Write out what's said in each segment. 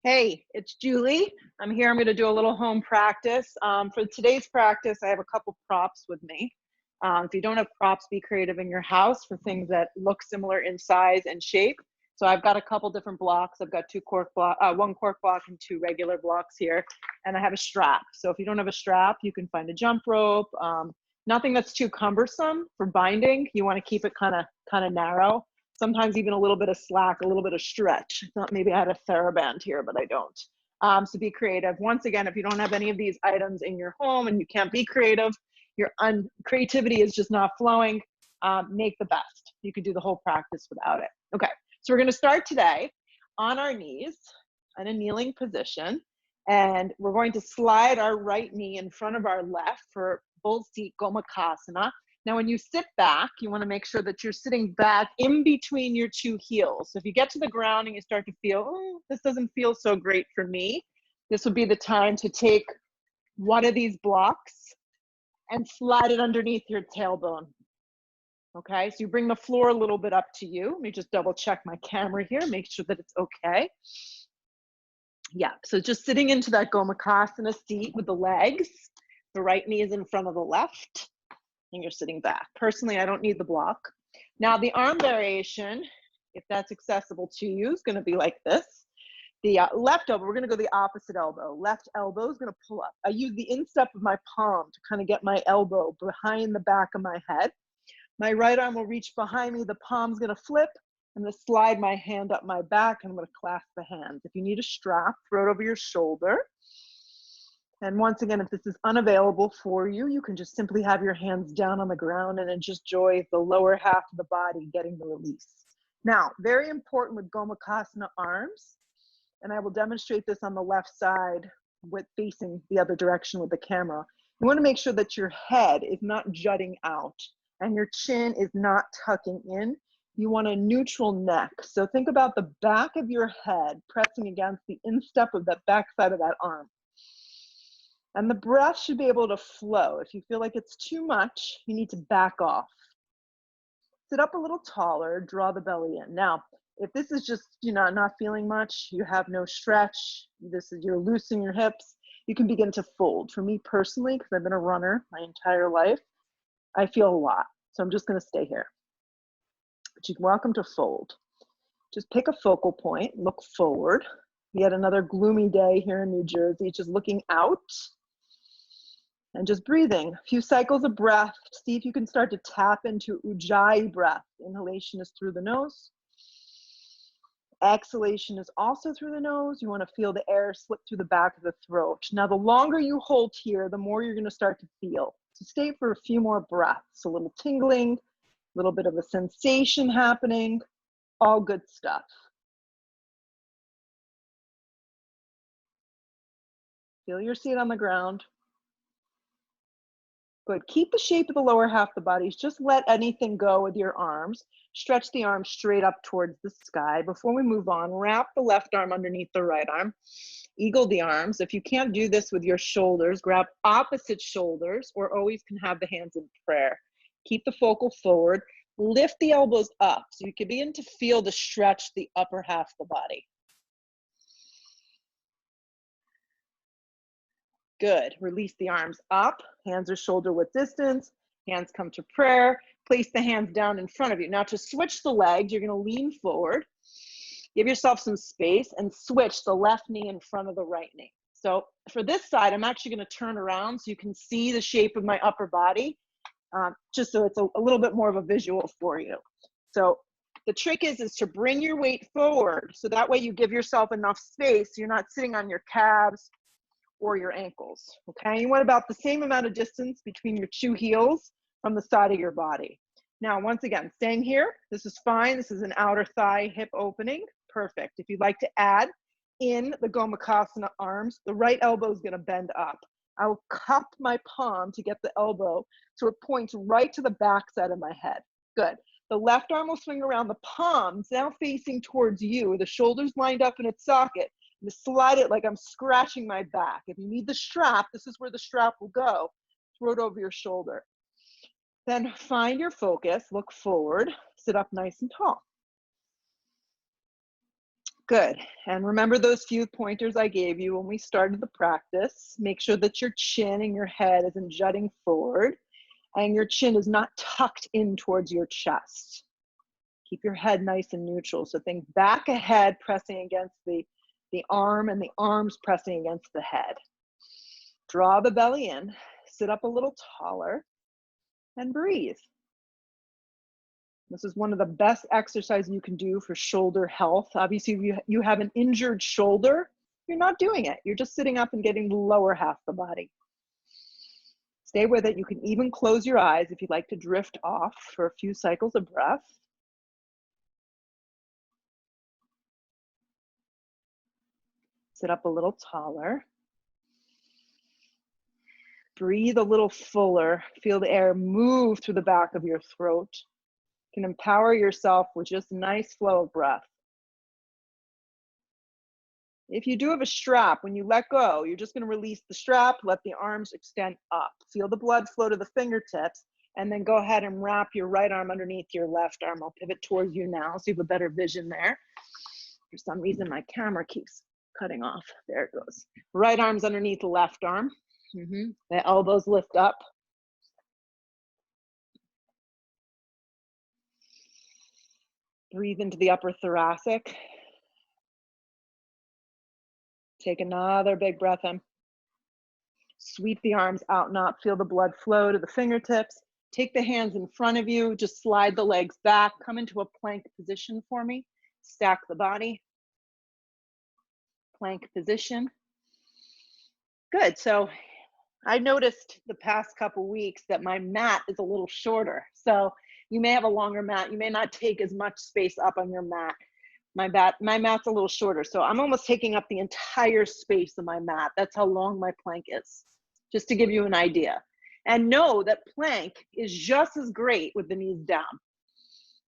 Hey, it's Julie. I'm here. I'm going to do a little home practice. For today's practice, I have a couple props with me. If you don't have props, be creative in your house for things that look similar in size and shape. So I've got a couple different blocks. I've got one cork block and two regular blocks here, and I have a strap. So if you don't have a strap, you can find a jump rope. Nothing that's too cumbersome for binding. You want to keep it kind of narrow. Sometimes even a little bit of slack, a little bit of stretch. Thought maybe I had a TheraBand here, but I don't. So be creative. Once again, if you don't have any of these items in your home and you can't be creative, your creativity is just not flowing, make the best. You can do the whole practice without it. Okay, so we're gonna start today on our knees in a kneeling position, and we're going to slide our right knee in front of our left for bull seat gomukhasana. Now, when you sit back, you want to make sure that you're sitting back in between your two heels. So if you get to the ground and you start to feel, oh, this doesn't feel so great for me, this would be the time to take one of these blocks and slide it underneath your tailbone. Okay, so you bring the floor a little bit up to you. Let me just double check my camera here, make sure that it's okay. Yeah, so just sitting into that gomukhasana seat with the legs. The right knee is in front of the left, and you're sitting back. Personally, I don't need the block. Now the arm variation, if that's accessible to you, is gonna be like this. The left elbow, we're gonna go the opposite elbow. Left elbow is gonna pull up. I use the instep of my palm to kind of get my elbow behind the back of my head. My right arm will reach behind me, the palm's gonna flip. I'm gonna slide my hand up my back, and I'm gonna clasp the hands. If you need a strap, throw it over your shoulder. And once again, if this is unavailable for you, you can just simply have your hands down on the ground and then just enjoy the lower half of the body getting the release. Now, very important with gomukhasana arms, and I will demonstrate this on the left side with facing the other direction with the camera. You want to make sure that your head is not jutting out and your chin is not tucking in. You want a neutral neck. So think about the back of your head pressing against the instep of that back side of that arm. And the breath should be able to flow. If you feel like it's too much, you need to back off. Sit up a little taller, draw the belly in. Now, if this is just, not feeling much, you have no stretch, you're loosing your hips, you can begin to fold. For me personally, because I've been a runner my entire life, I feel a lot. So I'm just gonna stay here. But you're welcome to fold. Just pick a focal point, look forward. Yet another gloomy day here in New Jersey, just looking out. And just breathing, a few cycles of breath. See if you can start to tap into Ujjayi breath. Inhalation is through the nose. Exhalation is also through the nose. You want to feel the air slip through the back of the throat. Now, the longer you hold here, the more you're going to start to feel. So stay for a few more breaths. A little tingling, a little bit of a sensation happening. All good stuff. Feel your seat on the ground. Good. Keep the shape of the lower half of the body. Just let anything go with your arms. Stretch the arms straight up towards the sky. Before we move on, wrap the left arm underneath the right arm. Eagle the arms. If you can't do this with your shoulders, grab opposite shoulders, or always can have the hands in prayer. Keep the focal forward. Lift the elbows up so you can begin to feel the stretch the upper half of the body. Good. Release the arms up. Hands are shoulder width distance. Hands come to prayer. Place the hands down in front of you. Now to switch the legs, you're going to lean forward. Give yourself some space and switch the left knee in front of the right knee. So for this side, I'm actually going to turn around so you can see the shape of my upper body, just so it's a little bit more of a visual for you. So the trick is to bring your weight forward so that way you give yourself enough space. You're not sitting on your calves or your ankles, okay? You want about the same amount of distance between your two heels from the side of your body. Now, once again, staying here, this is fine. This is an outer thigh hip opening, perfect. If you'd like to add in the gomukhasana arms, the right elbow is gonna bend up. I will cup my palm to get the elbow so it points right to the back side of my head. Good. The left arm will swing around, the palms now facing towards you, the shoulders lined up in its socket. You slide it like I'm scratching my back. If you need the strap, this is where the strap will go. Throw it over your shoulder. Then find your focus, look forward, sit up nice and tall. Good. And remember those few pointers I gave you when we started the practice. Make sure that your chin and your head isn't jutting forward and your chin is not tucked in towards your chest. Keep your head nice and neutral. So think back ahead, pressing against the arm and the arms pressing against the head. Draw the belly in, sit up a little taller, and breathe. This is one of the best exercises you can do for shoulder health. Obviously, if you have an injured shoulder, you're not doing it. You're just sitting up and getting the lower half of the body. Stay with it. You can even close your eyes if you'd like to drift off for a few cycles of breath. Sit up a little taller. Breathe a little fuller. Feel the air move through the back of your throat. You can empower yourself with just a nice flow of breath. If you do have a strap, when you let go, you're just going to release the strap, let the arms extend up. Feel the blood flow to the fingertips, and then go ahead and wrap your right arm underneath your left arm. I'll pivot towards you now so you have a better vision there. For some reason, my camera keeps cutting off. There it goes. Right arm's underneath the left arm. The elbows lift up. Breathe into the upper thoracic. Take another big breath in. Sweep the arms out and up. Feel the blood flow to the fingertips. Take the hands in front of you. Just slide the legs back. Come into a plank position for me. Stack the body. Plank position. Good. So I noticed the past couple weeks that my mat is a little shorter. So you may have a longer mat. You may not take as much space up on your mat. My mat's a little shorter. So I'm almost taking up the entire space of my mat. That's how long my plank is, just to give you an idea. And know that plank is just as great with the knees down.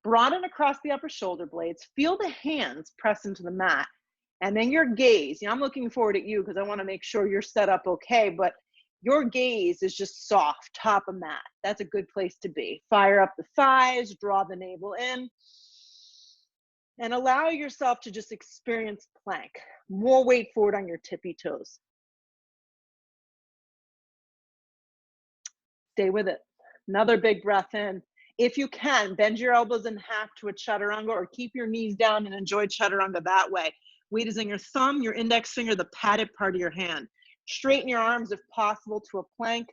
Broaden across the upper shoulder blades. Feel the hands press into the mat. And then your gaze. I'm looking forward at you because I want to make sure you're set up okay. But your gaze is just soft, top of mat. That's a good place to be. Fire up the thighs, draw the navel in, and allow yourself to just experience plank. More weight forward on your tippy toes. Stay with it. Another big breath in. If you can, bend your elbows in half to a chaturanga or keep your knees down and enjoy chaturanga that way. Weight is in your thumb, your index finger, the padded part of your hand. Straighten your arms if possible to a plank.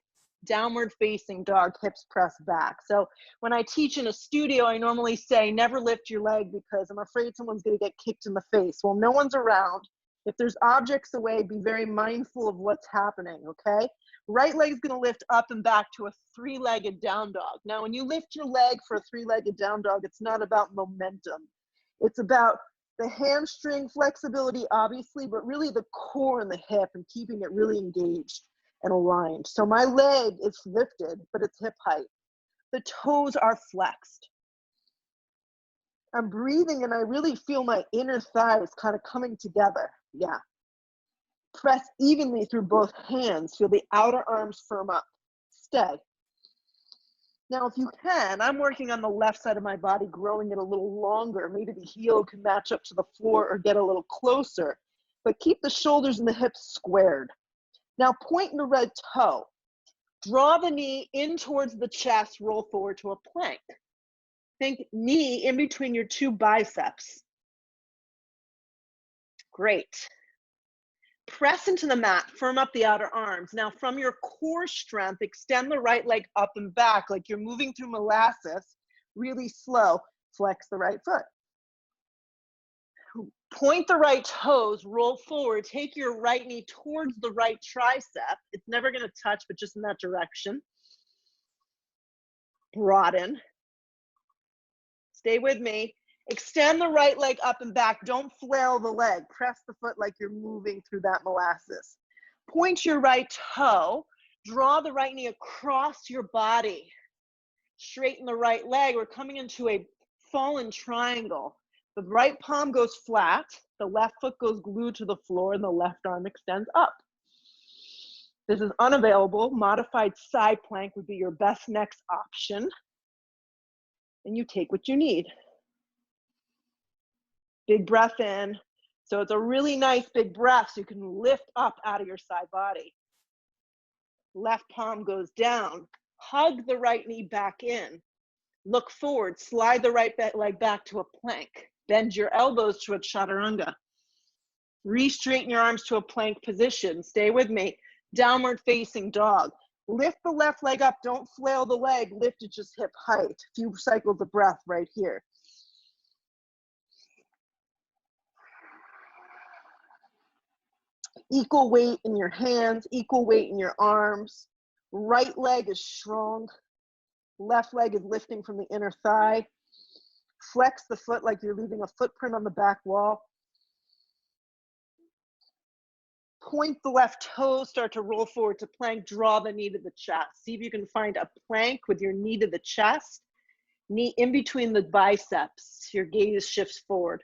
Downward facing dog, hips pressed back. So when I teach in a studio, I normally say never lift your leg because I'm afraid someone's going to get kicked in the face. Well, no one's around. If there's objects away, be very mindful of what's happening, okay? Right leg's going to lift up and back to a three-legged down dog. Now, when you lift your leg for a three-legged down dog, it's not about momentum. It's about the hamstring flexibility, obviously, but really the core and the hip and keeping it really engaged and aligned. So my leg is lifted, but it's hip height. The toes are flexed. I'm breathing and I really feel my inner thighs kind of coming together. Yeah. Press evenly through both hands. Feel the outer arms firm up. Stay. Now, if you can, I'm working on the left side of my body, growing it a little longer. Maybe the heel can match up to the floor or get a little closer, but keep the shoulders and the hips squared. Now, point in the red toe. Draw the knee in towards the chest, roll forward to a plank. Think knee in between your two biceps. Great. Press into the mat, firm up the outer arms. Now from your core strength, extend the right leg up and back like you're moving through molasses, really slow. Flex the right foot. Point the right toes, roll forward, take your right knee towards the right tricep. It's never gonna touch, but just in that direction. Broaden. Stay with me. Extend the right leg up and back. Don't flail the leg. Press the foot like you're moving through that molasses. Point your right toe. Draw the right knee across your body. Straighten the right leg. We're coming into a fallen triangle. The right palm goes flat. The left foot goes glued to the floor and the left arm extends up. This is unavailable. Modified side plank would be your best next option. And you take what you need. Big breath in, So it's a really nice big breath so you can lift up out of your side body. Left palm goes down. Hug the right knee back in. Look forward, slide the right leg back to a plank. Bend your elbows to a chaturanga. Re-straighten your arms to a plank position. Stay with me. Downward facing dog. Lift the left leg up. Don't flail the leg. Lift it just hip height. A few cycles of breath right here. Equal weight in your hands, equal weight in your arms. Right leg is strong. Left leg is lifting from the inner thigh. Flex the foot like you're leaving a footprint on the back wall. Point the left toe, start to roll forward to plank, draw the knee to the chest. See if you can find a plank with your knee to the chest, knee in between the biceps. Your gaze shifts forward.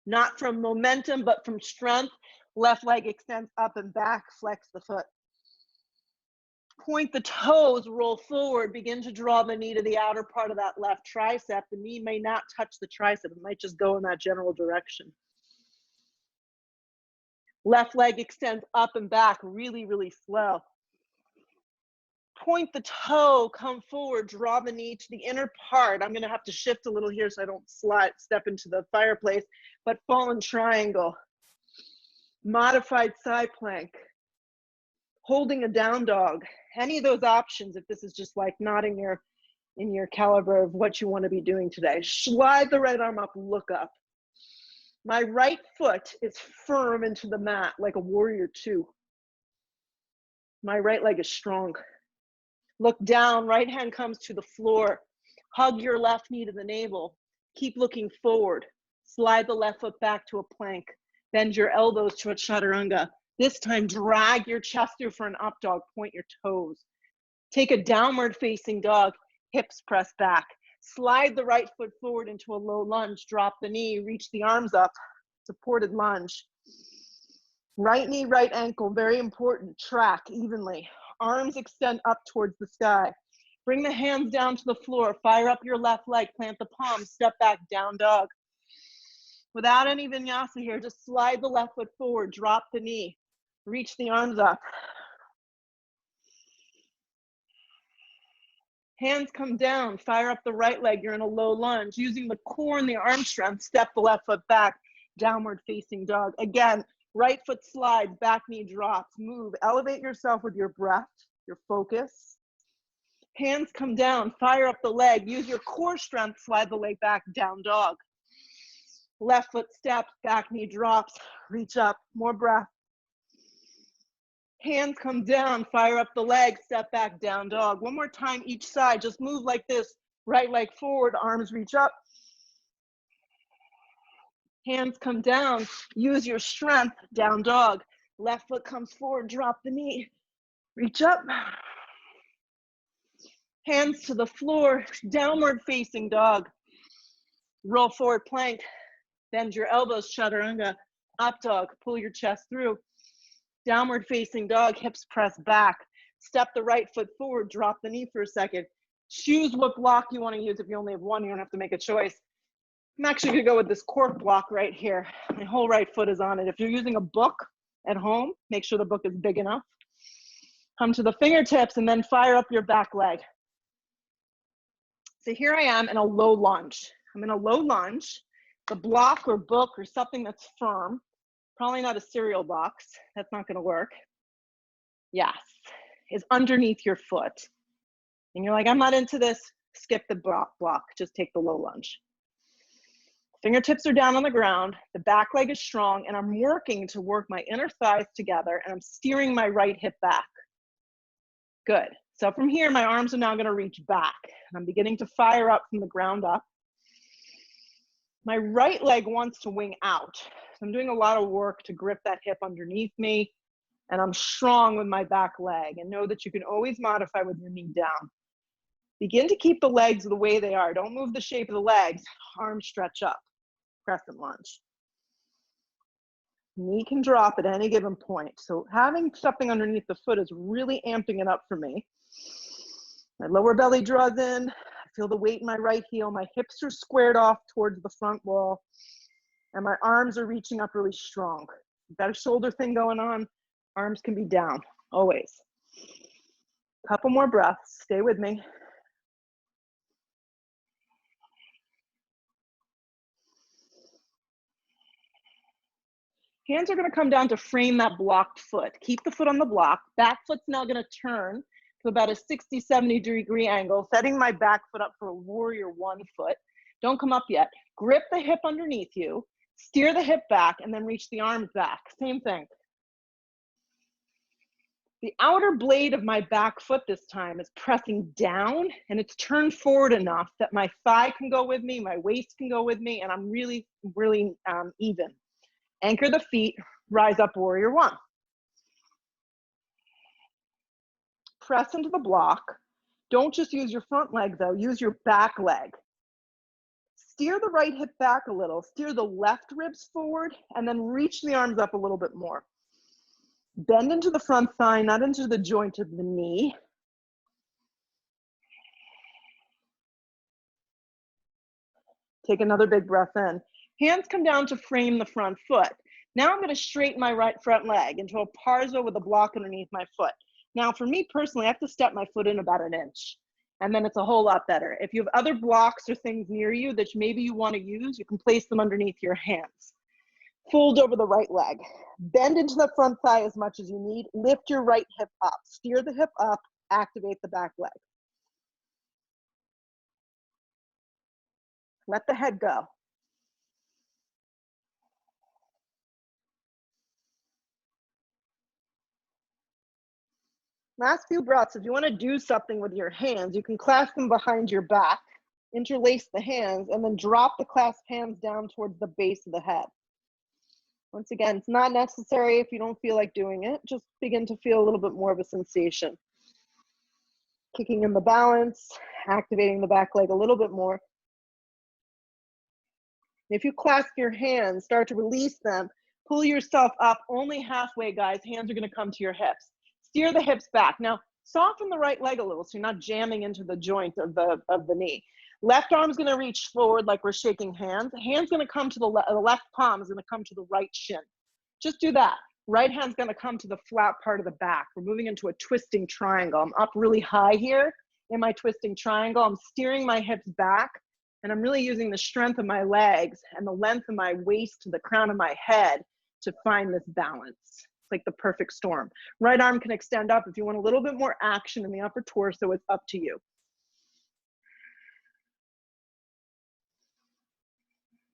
Not from momentum, but from strength. Left leg extends up and back, flex the foot. Point the toes, roll forward, begin to draw the knee to the outer part of that left tricep. The knee may not touch the tricep, it might just go in that general direction. Left leg extends up and back, really, really slow. Point the toe, come forward, draw the knee to the inner part. I'm gonna have to shift a little here so I don't step into the fireplace, but fallen triangle. Modified side plank. Holding a down dog. Any of those options, if this is just like not in your caliber of what you wanna be doing today. Slide the right arm up, look up. My right foot is firm into the mat like a warrior two. My right leg is strong. Look down, right hand comes to the floor. Hug your left knee to the navel. Keep looking forward. Slide the left foot back to a plank. Bend your elbows to a chaturanga. This time, drag your chest through for an up dog. Point your toes. Take a downward facing dog. Hips press back. Slide the right foot forward into a low lunge. Drop the knee, reach the arms up. Supported lunge. Right knee, right ankle, very important. Track evenly. Arms extend up towards the sky. Bring the hands down to the floor. Fire up your left leg. Plant the palms. Step back, down dog. Without any vinyasa here, just slide the left foot forward. Drop the knee. Reach the arms up. Hands come down. Fire up the right leg. You're in a low lunge. Using the core and the arm strength, step the left foot back. Downward facing dog. Again, right foot slides, back knee drops. Move. Elevate yourself with your breath, your focus. Hands come down. Fire up the leg. Use your core strength. Slide the leg back. Down dog. Left foot steps. Back knee drops. Reach up. More breath. Hands come down. Fire up the leg. Step back. Down dog. One more time each side. Just move like this. Right leg forward. Arms reach up. Hands come down, use your strength, down dog. Left foot comes forward, drop the knee, reach up. Hands to the floor, downward facing dog. Roll forward plank, bend your elbows, chaturanga. Up dog, pull your chest through. Downward facing dog, hips press back. Step the right foot forward, drop the knee for a second. Choose what block you want to use. If you only have one, you don't have to make a choice. I'm actually gonna go with this cork block right here. My whole right foot is on it. If you're using a book at home, make sure the book is big enough. Come to the fingertips and then fire up your back leg. So here I am in a low lunge. I'm in a low lunge. The block or book or something that's firm, probably not a cereal box, that's not gonna work. Yes, is underneath your foot. And you're like, I'm not into this, skip the block, just take the low lunge. Fingertips are down on the ground, the back leg is strong, and I'm working to work my inner thighs together, and I'm steering my right hip back. Good. So from here, my arms are now gonna reach back. And I'm beginning to fire up from the ground up. My right leg wants to wing out. So I'm doing a lot of work to grip that hip underneath me, and I'm strong with my back leg. And know that you can always modify with your knee down. Begin to keep the legs the way they are. Don't move the shape of the legs. Arms stretch up. Crescent lunge. Knee can drop at any given point. So having something underneath the foot is really amping it up for me. My lower belly draws in, feel the weight in my right heel. My hips are squared off towards the front wall, and my arms are reaching up really strong. Got a shoulder thing going on. Arms can be down, always. Couple more breaths. Stay with me. Hands are going to come down to frame that blocked foot. Keep the foot on the block. Back foot's now going to turn to about a 60, 70 degree angle, setting my back foot up for a warrior one foot. Don't come up yet. Grip the hip underneath you, steer the hip back, and then reach the arms back. Same thing. The outer blade of my back foot this time is pressing down, and it's turned forward enough that my thigh can go with me, my waist can go with me, and I'm really, really even. Anchor the feet, rise up warrior one. Press into the block. Don't just use your front leg though, use your back leg. Steer the right hip back a little, steer the left ribs forward, and then reach the arms up a little bit more. Bend into the front thigh, not into the joint of the knee. Take another big breath in. Hands come down to frame the front foot. Now I'm going to straighten my right front leg into a parzo with a block underneath my foot. Now for me personally, I have to step my foot in about an inch, and then it's a whole lot better. If you have other blocks or things near you that maybe you want to use, you can place them underneath your hands. Fold over the right leg. Bend into the front thigh as much as you need. Lift your right hip up. Steer the hip up. Activate the back leg. Let the head go. Last few breaths. If you want to do something with your hands, you can clasp them behind your back, interlace the hands, and then drop the clasped hands down towards the base of the head. Once again, it's not necessary if you don't feel like doing it. Just begin to feel a little bit more of a sensation. Kicking in the balance, activating the back leg a little bit more. If you clasp your hands, start to release them, pull yourself up only halfway, guys. Hands are going to come to your hips. Steer the hips back. Now, soften the right leg a little so you're not jamming into the joint of the knee. Left arm's going to reach forward like we're shaking hands. Hand's going to come to the left palm is going to come to the right shin. Just do that. Right hand's going to come to the flat part of the back. We're moving into a twisting triangle. I'm up really high here in my twisting triangle. I'm steering my hips back, and I'm really using the strength of my legs and the length of my waist to the crown of my head to find this balance. It's like the perfect storm. Right arm can extend up. If you want a little bit more action in the upper torso, it's up to you.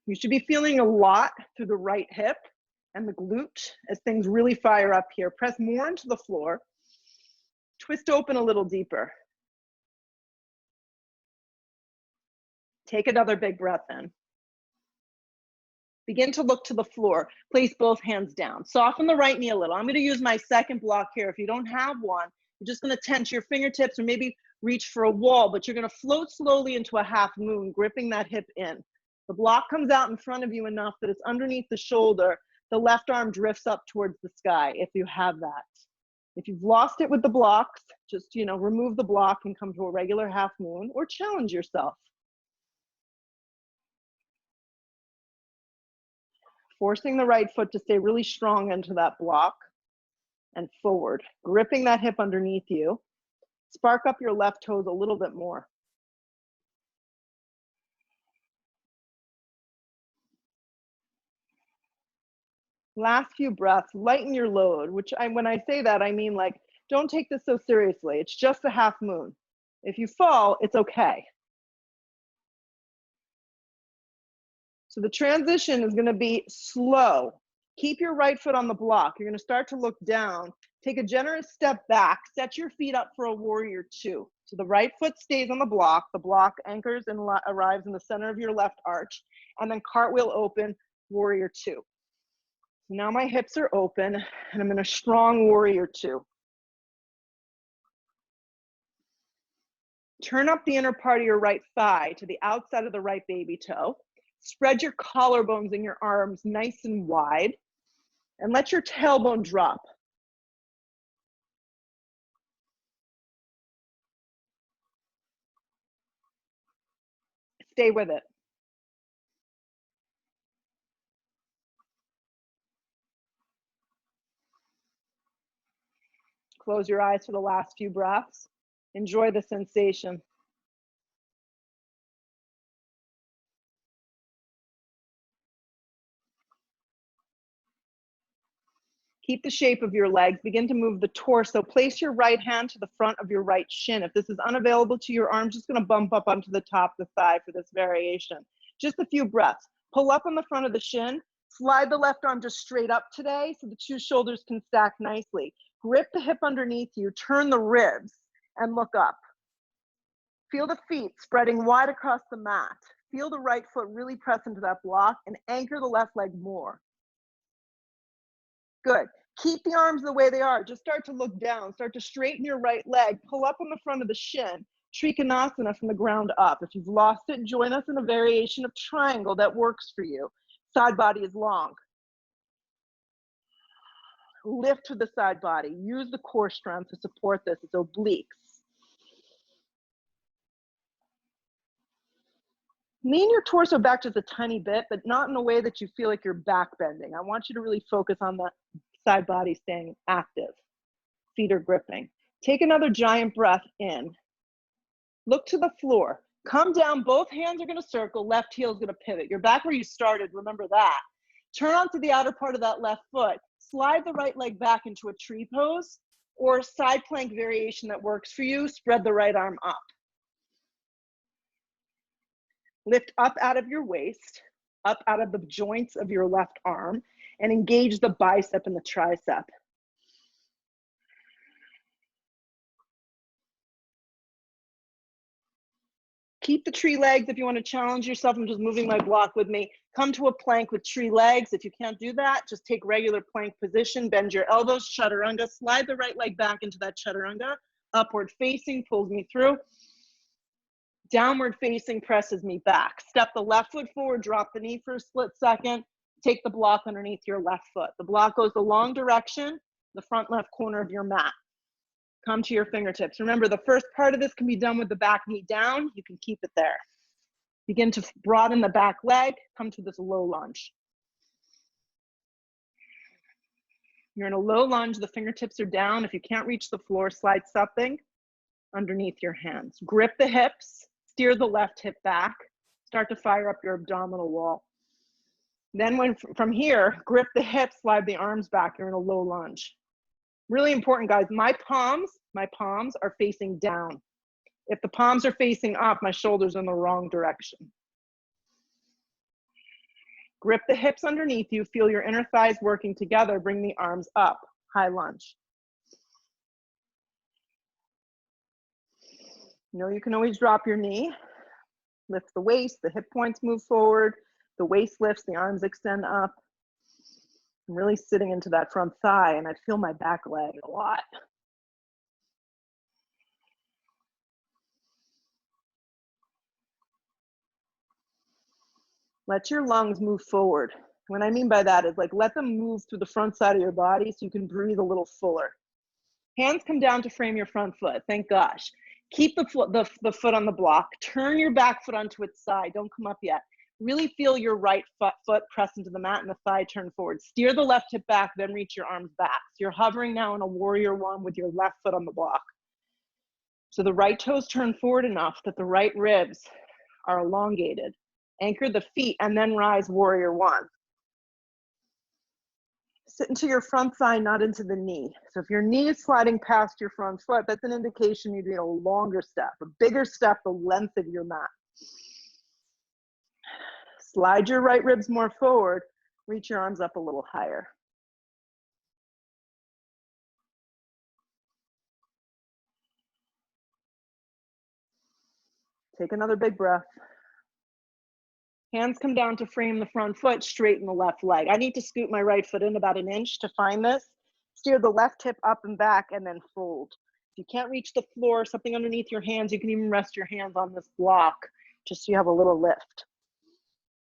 You should be feeling a lot through the right hip and the glute as things really fire up here. Press more into the floor. Twist open a little deeper. Take another big breath in. Begin to look to the floor. Place both hands down. Soften the right knee a little. I'm going to use my second block here. If you don't have one, you're just going to tense your fingertips or maybe reach for a wall, but you're going to float slowly into a half moon, gripping that hip in. The block comes out in front of you enough that it's underneath the shoulder. The left arm drifts up towards the sky if you have that. If you've lost it with the blocks, just, remove the block and come to a regular half moon or challenge yourself. Forcing the right foot to stay really strong into that block and forward, gripping that hip underneath you. Spark up your left toes a little bit more. Last few breaths, lighten your load, which when I say that, I mean like, don't take this so seriously. It's just a half moon. If you fall, it's okay. So the transition is going to be slow. Keep your right foot on the block. You're going to start to look down. Take a generous step back. Set your feet up for a warrior two. So the right foot stays on the block anchors and arrives in the center of your left arch, and then cartwheel open, warrior two. So now my hips are open, and I'm in a strong warrior two. Turn up the inner part of your right thigh to the outside of the right baby toe. Spread your collarbones and your arms nice and wide, and let your tailbone drop. Stay with it. Close your eyes for the last few breaths. Enjoy the sensation. Keep the shape of your legs. Begin to move the torso. Place your right hand to the front of your right shin. If this is unavailable to your arm, just going to bump up onto the top of the thigh for this variation. Just a few breaths. Pull up on the front of the shin. Slide the left arm just straight up today so the two shoulders can stack nicely. Grip the hip underneath you. Turn the ribs and look up. Feel the feet spreading wide across the mat. Feel the right foot really press into that block and anchor the left leg more. Good. Keep the arms the way they are. Just start to look down. Start to straighten your right leg. Pull up on the front of the shin. Trikonasana from the ground up. If you've lost it, join us in a variation of triangle that works for you. Side body is long. Lift to the side body. Use the core strength to support this. It's obliques. Lean your torso back just a tiny bit, but not in a way that you feel like you're back bending. I want you to really focus on the side body staying active. Feet are gripping. Take another giant breath in. Look to the floor. Come down. Both hands are going to circle. Left heel is going to pivot. You're back where you started. Remember that. Turn onto the outer part of that left foot. Slide the right leg back into a tree pose or side plank variation that works for you. Spread the right arm up. Lift up out of your waist, up out of the joints of your left arm, and engage the bicep and the tricep. Keep the tree legs if you want to challenge yourself. I'm just moving my block with me. Come to a plank with tree legs. If you can't do that, just take regular plank position. Bend your elbows, chaturanga. Slide the right leg back into that chaturanga. Upward facing pulls me through. Downward facing presses me back. Step the left foot forward, drop the knee for a split second. Take the block underneath your left foot. The block goes the long direction, the front left corner of your mat. Come to your fingertips. Remember, the first part of this can be done with the back knee down. You can keep it there. Begin to broaden the back leg. Come to this low lunge. You're in a low lunge. The fingertips are down. If you can't reach the floor, slide something underneath your hands. Grip the hips. Steer the left hip back. Start to fire up your abdominal wall. Then from here, grip the hips, slide the arms back. You're in a low lunge. Really important, guys. My palms are facing down. If the palms are facing up, my shoulders are in the wrong direction. Grip the hips underneath you. Feel your inner thighs working together. Bring the arms up. High lunge. You know, you can always drop your knee. Lift the waist, the hip points move forward, the waist lifts, the arms extend up. I'm really sitting into that front thigh and I feel my back leg a lot. Let your lungs move forward. What I mean by that is like let them move through the front side of your body so you can breathe a little fuller. Hands come down to frame your front foot. Thank gosh. Keep the foot on the block. Turn your back foot onto its side. Don't come up yet. Really feel your right foot press into the mat and the thigh turn forward. Steer the left hip back, then reach your arms back. So you're hovering now in a warrior one with your left foot on the block. So the right toes turn forward enough that the right ribs are elongated. Anchor the feet and then rise warrior one. Sit into your front thigh, not into the knee. So if your knee is sliding past your front foot, that's an indication you need a longer step, a bigger step, the length of your mat. Slide your right ribs more forward, reach your arms up a little higher. Take another big breath. Hands come down to frame the front foot, straighten the left leg. I need to scoot my right foot in about an inch to find this. Steer the left hip up and back and then fold. If you can't reach the floor, something underneath your hands, you can even rest your hands on this block just so you have a little lift.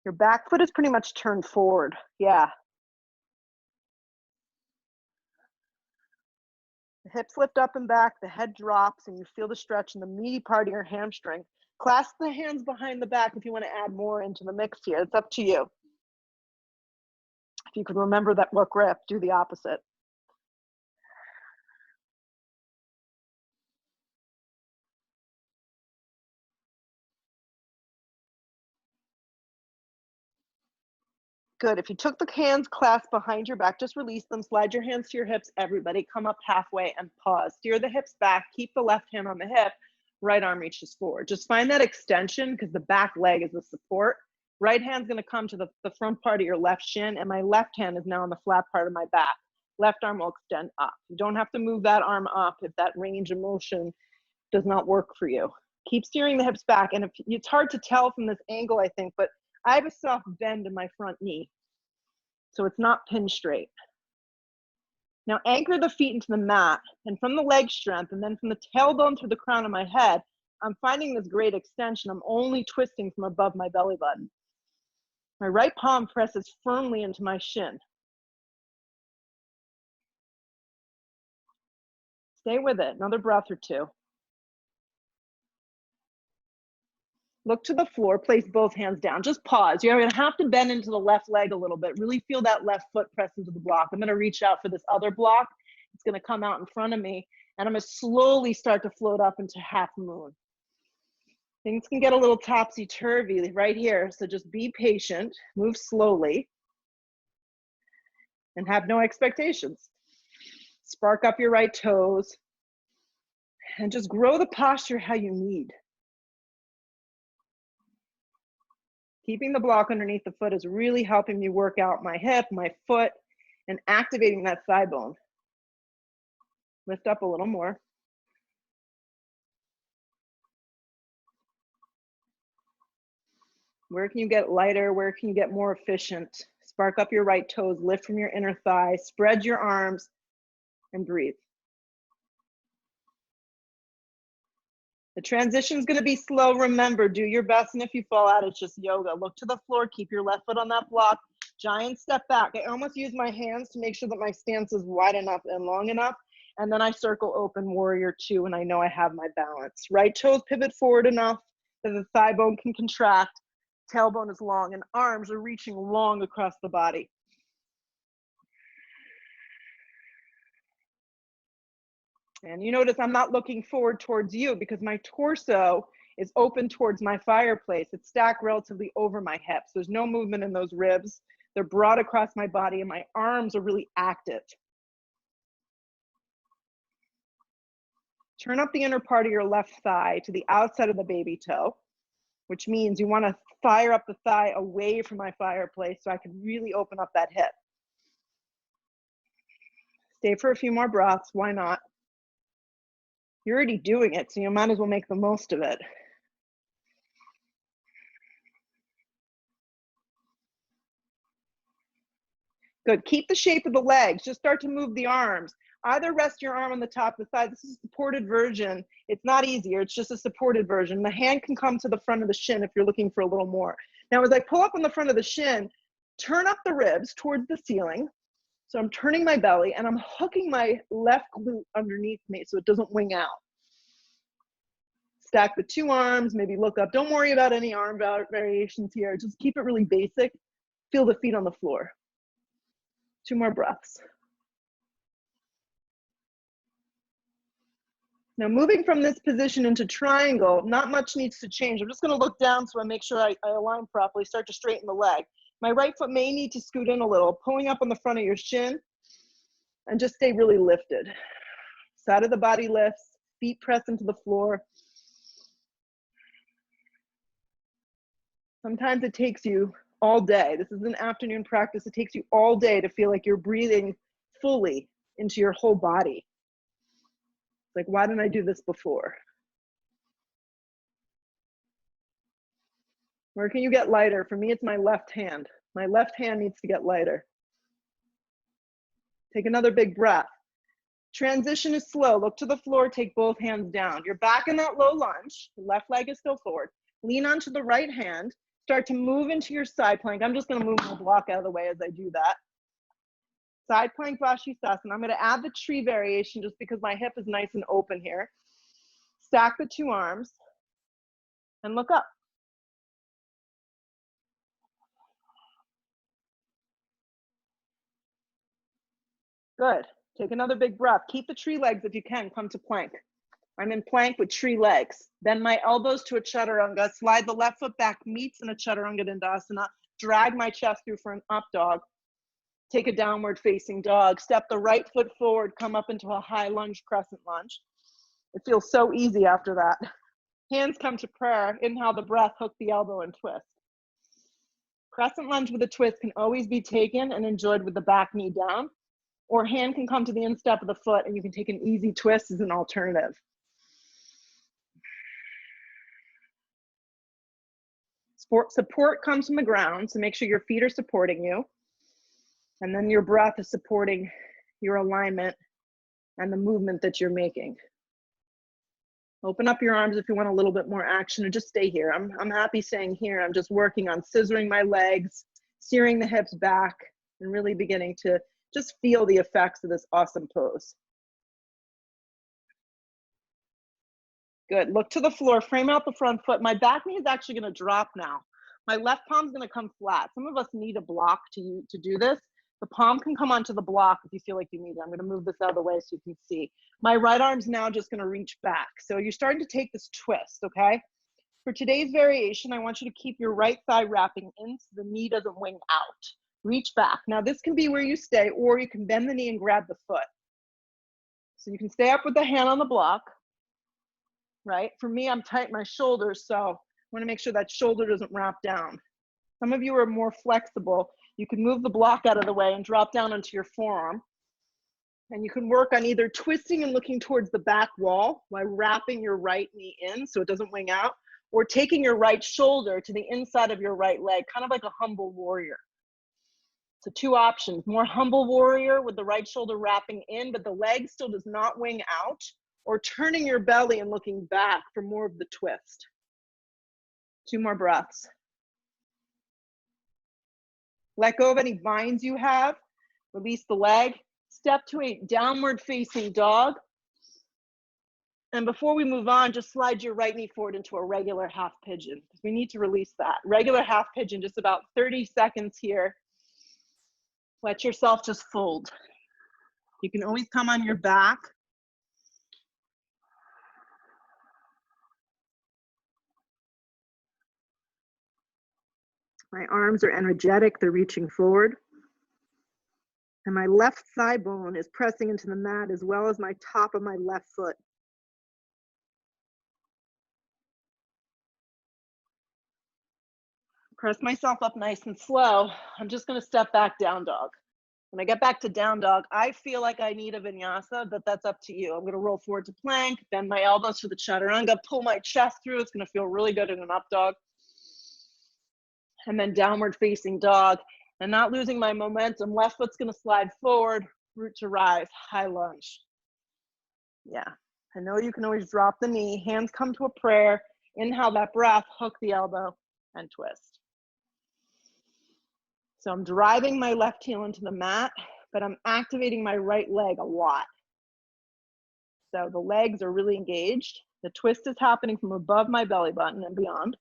Your back foot is pretty much turned forward. Yeah. The hips lift up and back, the head drops, and you feel the stretch in the meaty part of your hamstring. Clasp the hands behind the back if you want to add more into the mix here. It's up to you. If you can remember that what grip, do the opposite. Good. If you took the hands clasped behind your back, just release them. Slide your hands to your hips. Everybody come up halfway and pause. Steer the hips back. Keep the left hand on the hip. Right arm reaches forward. Just find that extension because the back leg is the support. Right hand's going to come to the front part of your left shin, and my left hand is now on the flat part of my back. Left arm will extend up. You don't have to move that arm up if that range of motion does not work for you. Keep steering the hips back. And if it's hard to tell from this angle, I think, but I have a soft bend in my front knee, so it's not pinned straight. Now anchor the feet into the mat, and from the leg strength, and then from the tailbone through the crown of my head, I'm finding this great extension. I'm only twisting from above my belly button. My right palm presses firmly into my shin. Stay with it, another breath or two. Look to the floor, place both hands down. Just pause. You're gonna have to bend into the left leg a little bit. Really feel that left foot press into the block. I'm gonna reach out for this other block. It's gonna come out in front of me, and I'm gonna slowly start to float up into half moon. Things can get a little topsy-turvy right here, so just be patient, move slowly, and have no expectations. Spark up your right toes, and just grow the posture how you need. Keeping the block underneath the foot is really helping me work out my hip, my foot, and activating that thigh bone. Lift up a little more. Where can you get lighter? Where can you get more efficient? Spark up your right toes, lift from your inner thigh, spread your arms, and breathe. The transition is going to be slow. Remember, do your best, and if you fall out, it's just yoga. Look to the floor, keep your left foot on that block. Giant step back. I almost use my hands to make sure that my stance is wide enough and long enough, and then I circle open warrior two, and I know I have my balance. Right toes pivot forward enough that the thigh bone can contract, tailbone is long, and arms are reaching long across the body. And you notice I'm not looking forward towards you because my torso is open towards my fireplace. It's stacked relatively over my hips. There's no movement in those ribs. They're broad across my body, and my arms are really active. Turn up the inner part of your left thigh to the outside of the baby toe, which means you want to fire up the thigh away from my fireplace so I can really open up that hip. Stay for a few more breaths. Why not? You're already doing it, so you might as well make the most of it. Good. Keep the shape of the legs. Just start to move the arms. Either rest your arm on the top of the thigh. This is a supported version. It's not easier. It's just a supported version. The hand can come to the front of the shin if you're looking for a little more. Now, as I pull up on the front of the shin, turn up the ribs towards the ceiling. So I'm turning my belly, and I'm hooking my left glute underneath me so it doesn't wing out. Stack the two arms, maybe look up. Don't worry about any arm variations here. Just keep it really basic. Feel the feet on the floor. 2 more breaths. Now moving from this position into triangle, not much needs to change. I'm just gonna look down so I make sure I align properly, start to straighten the leg. My right foot may need to scoot in a little, pulling up on the front of your shin, and just stay really lifted. Side of the body lifts, feet press into the floor. Sometimes it takes you all day. This is an afternoon practice. It takes you all day to feel like you're breathing fully into your whole body. It's like, why didn't I do this before? Where can you get lighter? For me, it's my left hand. My left hand needs to get lighter. Take another big breath. Transition is slow. Look to the floor, take both hands down. You're back in that low lunge. The left leg is still forward. Lean onto the right hand. Start to move into your side plank. I'm just gonna move my block out of the way as I do that. Side plank Vashisthasana. I'm gonna add the tree variation just because my hip is nice and open here. Stack the two arms. and look up. Good. Take another big breath. Keep the tree legs if you can. Come to plank. I'm in plank with tree legs. Bend my elbows to a chaturanga. Slide the left foot back, meets in a chaturanga dandasana. Drag my chest through for an up dog. Take a downward facing dog. Step the right foot forward. Come up into a high lunge, crescent lunge. It feels so easy after that. Hands come to prayer. Inhale the breath, hook the elbow and twist. Crescent lunge with a twist can always be taken and enjoyed with the back knee down, or hand can come to the instep of the foot and you can take an easy twist as an alternative. Support comes from the ground, so make sure your feet are supporting you. And then your breath is supporting your alignment and the movement that you're making. Open up your arms if you want a little bit more action, or just stay here. I'm happy staying here. I'm just working on scissoring my legs, steering the hips back, and really beginning to just feel the effects of this awesome pose. Good. Look to the floor, frame out the front foot. My back knee is actually going to drop now. My left palm's going to come flat. Some of us need a block to do this. The palm can come onto the block if you feel like you need it. I'm going to move this out of the way so you can see. My right arm's now just going to reach back. So you're starting to take this twist, okay? For today's variation, I want you to keep your right thigh wrapping in so the knee doesn't wing out. Reach back. Now this can be where you stay, or you can bend the knee and grab the foot. So you can stay up with the hand on the block, right? For me, I'm tight in my shoulders, so I want to make sure that shoulder doesn't wrap down. Some of you are more flexible. You can move the block out of the way and drop down onto your forearm. And you can work on either twisting and looking towards the back wall while wrapping your right knee in so it doesn't wing out, or taking your right shoulder to the inside of your right leg, kind of like a humble warrior. So two options: more humble warrior with the right shoulder wrapping in, but the leg still does not wing out, or turning your belly and looking back for more of the twist. 2 more breaths. Let go of any binds you have. Release the leg. Step to a downward facing dog. And before we move on, just slide your right knee forward into a regular half pigeon. We need to release that. Regular half pigeon, just about 30 seconds here. Let yourself just fold. You can always come on your back. My arms are energetic, they're reaching forward. And my left thigh bone is pressing into the mat as well as my top of my left foot. Press myself up nice and slow. I'm just gonna step back down dog. When I get back to down dog, I feel like I need a vinyasa, but that's up to you. I'm gonna roll forward to plank, bend my elbows to the chaturanga, pull my chest through. It's gonna feel really good in an up dog. And then downward facing dog. And not losing my momentum, left foot's gonna slide forward, root to rise, high lunge. Yeah, I know you can always drop the knee, hands come to a prayer, inhale that breath, hook the elbow, and twist. So I'm driving my left heel into the mat, but I'm activating my right leg a lot. So the legs are really engaged. The twist is happening from above my belly button and beyond.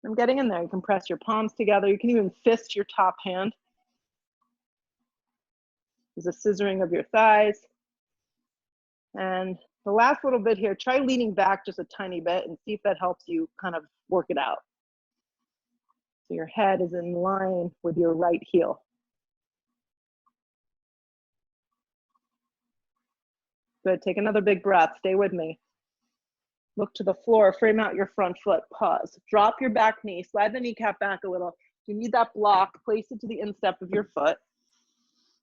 I'm getting in there. You can press your palms together. You can even fist your top hand. There's a scissoring of your thighs. And the last little bit here, try leaning back just a tiny bit and see if that helps you kind of work it out. So your head is in line with your right heel. Good, take another big breath, stay with me. Look to the floor, frame out your front foot, pause. Drop your back knee, slide the kneecap back a little. If you need that block, place it to the instep of your foot.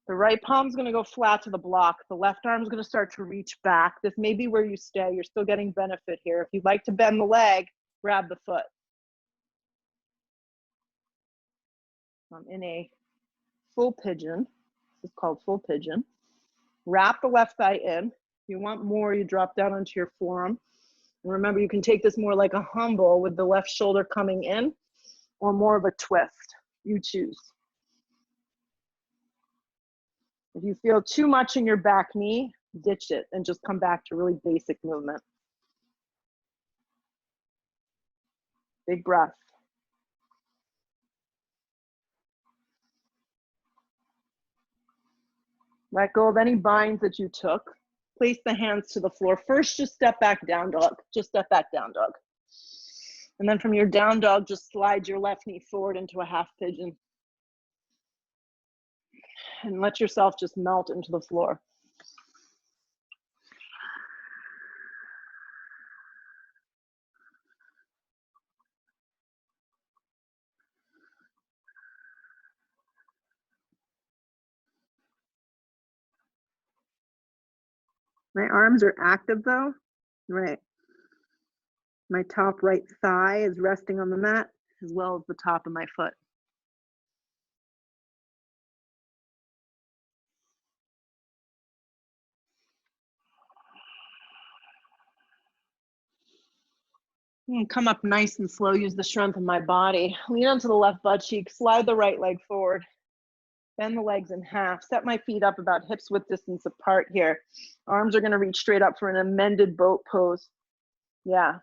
The right palm's gonna go flat to the block. The left arm's gonna start to reach back. This may be where you stay. You're still getting benefit here. If you'd like to bend the leg, grab the foot. I'm in a full pigeon. This is called full pigeon. Wrap the left thigh in. If you want more, you drop down onto your forearm. And remember, you can take this more like a humble with the left shoulder coming in, or more of a twist. You choose. If you feel too much in your back knee, ditch it and just come back to really basic movement. Big breath. Let go of any binds that you took. Place the hands to the floor. First, just step back, down dog. Just step back, down dog. And then from your down dog, just slide your left knee forward into a half pigeon. And let yourself just melt into the floor. My arms are active though. Right. My top right thigh is resting on the mat, as well as the top of my foot. Come up nice and slow, use the strength of my body. Lean onto the left butt cheek, slide the right leg forward. Bend the legs in half. Set my feet up about hips width distance apart here. Arms are gonna reach straight up for an amended boat pose. Yeah.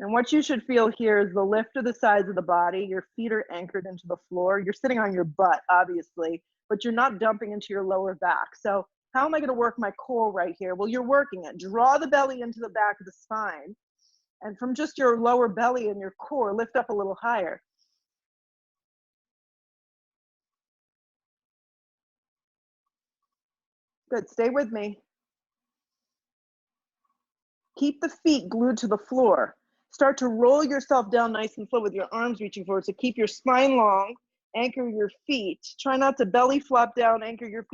And what you should feel here is the lift of the sides of the body. Your feet are anchored into the floor. You're sitting on your butt, obviously, but you're not dumping into your lower back. So how am I gonna work my core right here? Well, you're working it. Draw the belly into the back of the spine. And from just your lower belly and your core, lift up a little higher. Good, stay with me. Keep the feet glued to the floor. Start to roll yourself down nice and slow with your arms reaching forward. So keep your spine long, anchor your feet. Try not to belly flop down, anchor your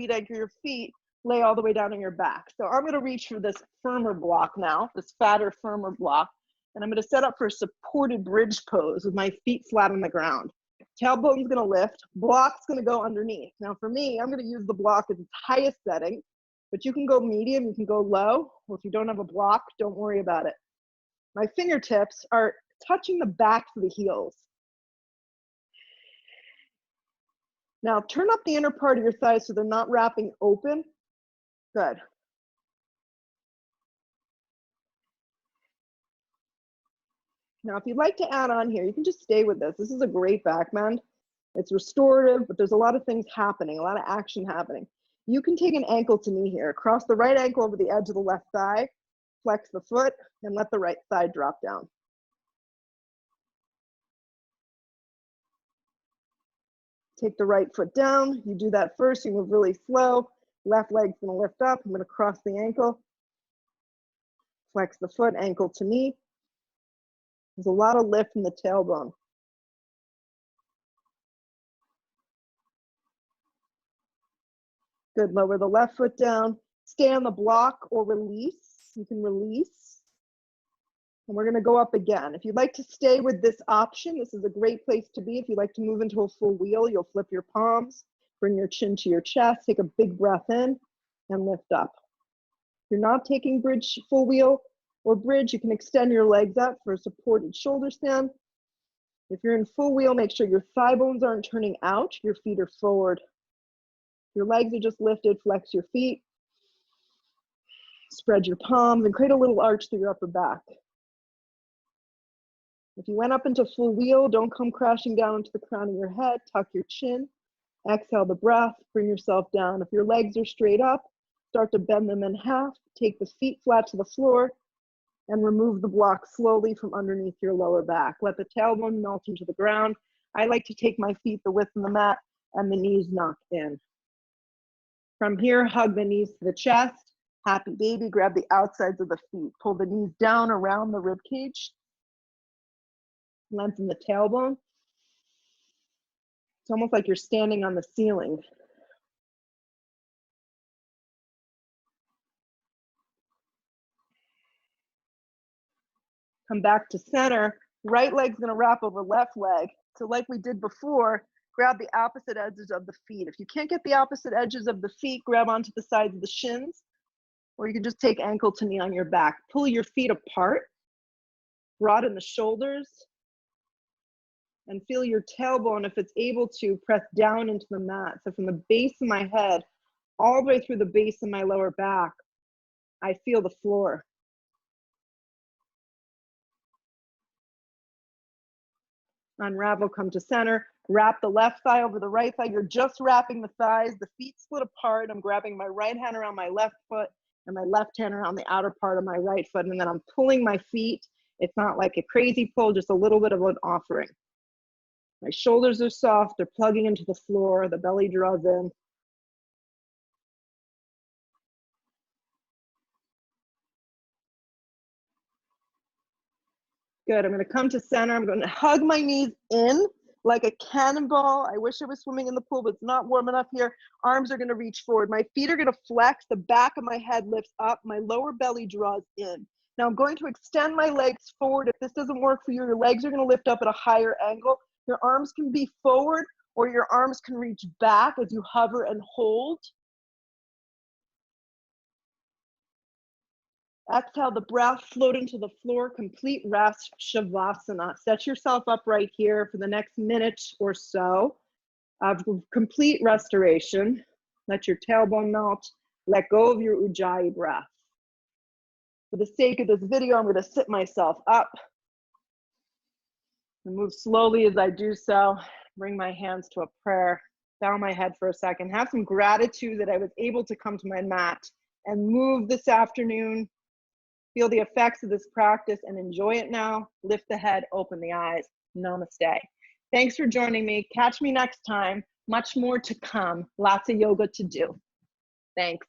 feet, lay all the way down on your back. So I'm gonna reach for this firmer block now, this fatter, firmer block. And I'm gonna set up for a supported bridge pose with my feet flat on the ground. Tailbone's gonna lift, block's gonna go underneath. Now for me, I'm gonna use the block at its highest setting, but you can go medium, you can go low, or if you don't have a block, don't worry about it. My fingertips are touching the backs of the heels. Now turn up the inner part of your thighs so they're not wrapping open. Good. Now if you'd like to add on here, you can just stay with this. This is a great back bend. It's restorative, but there's a lot of things happening, a lot of action happening. You can take an ankle to knee here. Cross the right ankle over the edge of the left thigh, flex the foot, and let the right thigh drop down. Take the right foot down. You do that first, you move really slow. Left leg's gonna lift up. I'm gonna cross the ankle. Flex the foot, ankle to knee. There's a lot of lift in the tailbone. Good, lower the left foot down. Stay on the block or release. You can release. And we're gonna go up again. If you'd like to stay with this option, this is a great place to be. If you'd like to move into a full wheel, you'll flip your palms, bring your chin to your chest, take a big breath in, and lift up. If you're not taking bridge, full wheel or bridge, you can extend your legs up for a supported shoulder stand. If you're in full wheel, make sure your thigh bones aren't turning out, your feet are forward. Your legs are just lifted, flex your feet. Spread your palms and create a little arch through your upper back. If you went up into full wheel, don't come crashing down into the crown of your head. Tuck your chin. Exhale the breath. Bring yourself down. If your legs are straight up, start to bend them in half. Take the feet flat to the floor and remove the block slowly from underneath your lower back. Let the tailbone melt into the ground. I like to take my feet the width of the mat and the knees knock in. From here, hug the knees to the chest. Happy baby, grab the outsides of the feet. Pull the knees down around the rib cage. Lengthen the tailbone. It's almost like you're standing on the ceiling. Come back to center. Right leg's gonna wrap over left leg. So like we did before, grab the opposite edges of the feet. If you can't get the opposite edges of the feet, grab onto the sides of the shins, or you can just take ankle to knee on your back. Pull your feet apart, broaden the shoulders, and feel your tailbone, if it's able to, press down into the mat. So from the base of my head, all the way through the base of my lower back, I feel the floor. Unravel, come to center. Wrap the left thigh over the right thigh. You're just wrapping the thighs. The feet split apart. I'm grabbing my right hand around my left foot and my left hand around the outer part of my right foot. And then I'm pulling my feet. It's not like a crazy pull, just a little bit of an offering. My shoulders are soft. They're plugging into the floor. The belly draws in. Good. I'm going to come to center. I'm going to hug my knees in like a cannonball. I wish I was swimming in the pool, but it's not warm enough here. Arms are going to reach forward. My feet are going to flex. The back of my head lifts up. My lower belly draws in. Now I'm going to extend my legs forward. If this doesn't work for you, your legs are going to lift up at a higher angle. Your arms can be forward or your arms can reach back as you hover and hold. Exhale the breath, float into the floor, complete rest, Shavasana. Set yourself up right here for the next minute or so of complete restoration. Let your tailbone melt. Let go of your Ujjayi breath. For the sake of this video, I'm going to sit myself up and move slowly as I do so. Bring my hands to a prayer. Bow my head for a second. Have some gratitude that I was able to come to my mat and move this afternoon. Feel the effects of this practice and enjoy it now. Lift the head, open the eyes. Namaste. Thanks for joining me. Catch me next time. Much more to come. Lots of yoga to do. Thanks.